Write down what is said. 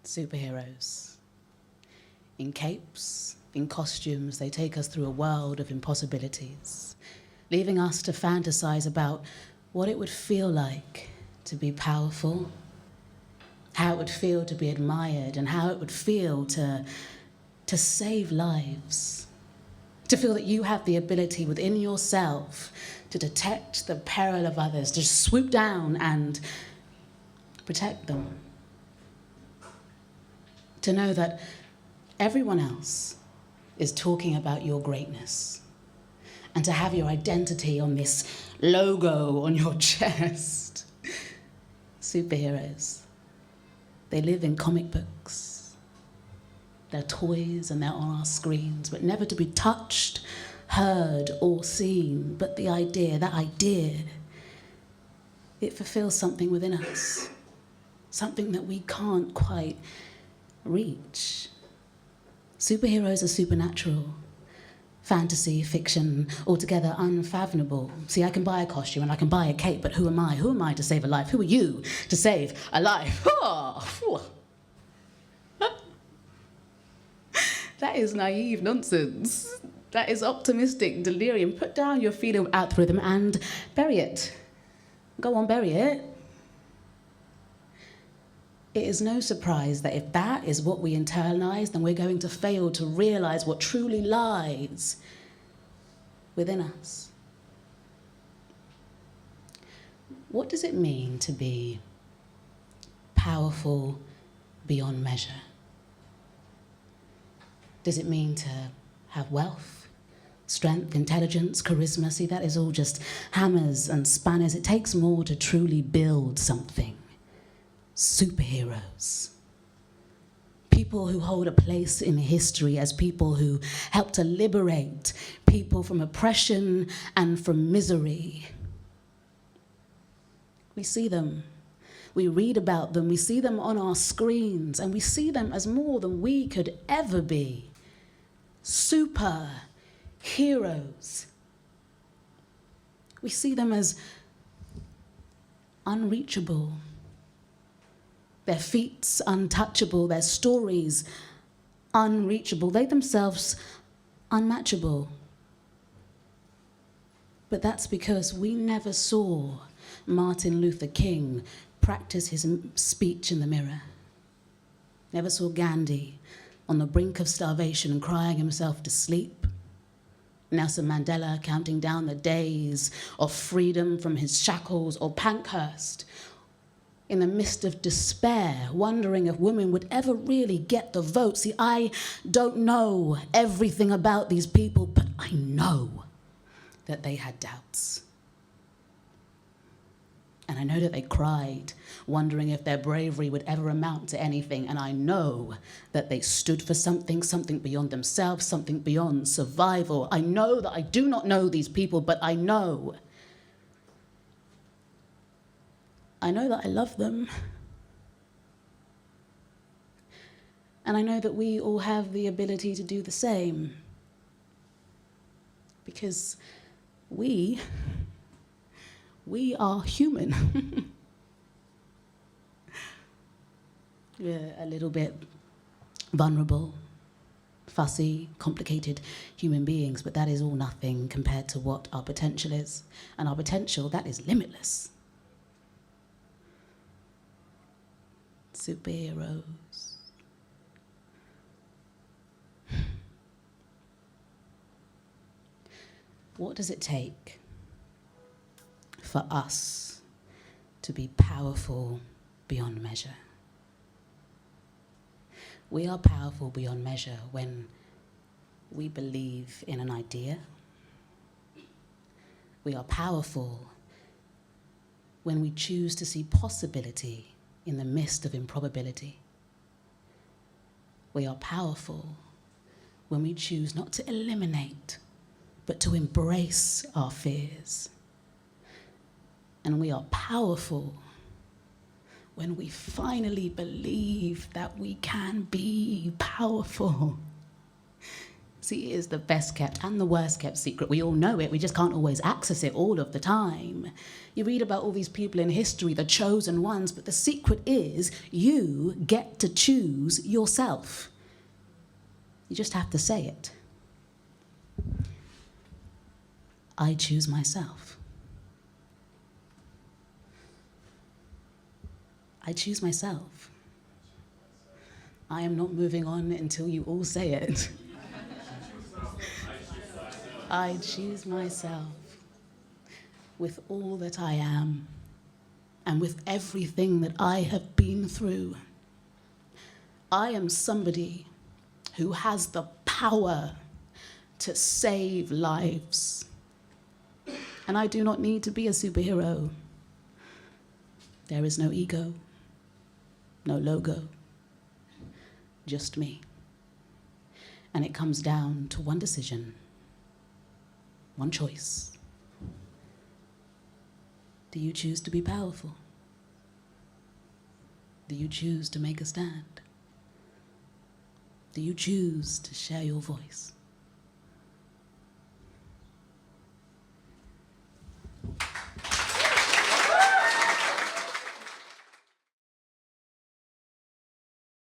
Superheroes. In capes, in costumes, they take us through a world of impossibilities, leaving us to fantasize about what it would feel like to be powerful, how it would feel to be admired, and how it would feel to save lives, to feel that you have the ability within yourself to detect the peril of others, to swoop down and protect them. To know that everyone else is talking about your greatness, and to have your identity on this logo on your chest. Superheroes. They live in comic books. They're toys and they're on our screens, but never to be touched, heard, or seen. But that idea, it fulfills something within us, something that we can't quite reach. Superheroes are supernatural. Fantasy, fiction, altogether unfathomable. See, I can buy a costume and I can buy a cape, but who am I? Who am I to save a life? Who are you to save a life? That is naive nonsense. That is optimistic delirium. Put down your feeling out rhythm and bury it. Go on, bury it. It is no surprise that if that is what we internalize, then we're going to fail to realize what truly lies within us. What does it mean to be powerful beyond measure? Does it mean to have wealth, strength, intelligence, charisma? See, that is all just hammers and spanners. It takes more to truly build something. Superheroes. People who hold a place in history as people who help to liberate people from oppression and from misery. We see them. We read about them. We see them on our screens, and we see them as more than we could ever be. Superheroes. We see them as unreachable. Their feats untouchable, their stories unreachable, they themselves unmatchable. But that's because we never saw Martin Luther King practice his speech in the mirror. Never saw Gandhi on the brink of starvation and crying himself to sleep. Nelson Mandela counting down the days of freedom from his shackles, or Pankhurst in the midst of despair, wondering if women would ever really get the vote. See, I don't know everything about these people, but I know that they had doubts. And I know that they cried, wondering if their bravery would ever amount to anything. And I know that they stood for something, something beyond themselves, something beyond survival. I know that I do not know these people, but I know that I love them. And I know that we all have the ability to do the same. Because we are human. We're a little bit vulnerable, fussy, complicated human beings, but that is all nothing compared to what our potential is. And our potential, that is limitless. Superheroes. What does it take for us to be powerful beyond measure? We are powerful beyond measure when we believe in an idea. We are powerful when we choose to see possibility in the midst of improbability. We are powerful when we choose not to eliminate, but to embrace our fears. And we are powerful when we finally believe that we can be powerful. See, it is the best kept and the worst kept secret. We all know it, we just can't always access it all of the time. You read about all these people in history, the chosen ones, but the secret is you get to choose yourself. You just have to say it. I choose myself. I choose myself. I am not moving on until you all say it. I choose myself with all that I am and with everything that I have been through. I am somebody who has the power to save lives. And I do not need to be a superhero. There is no ego, no logo, just me. And it comes down to one decision, one choice. Do you choose to be powerful? Do you choose to make a stand? Do you choose to share your voice?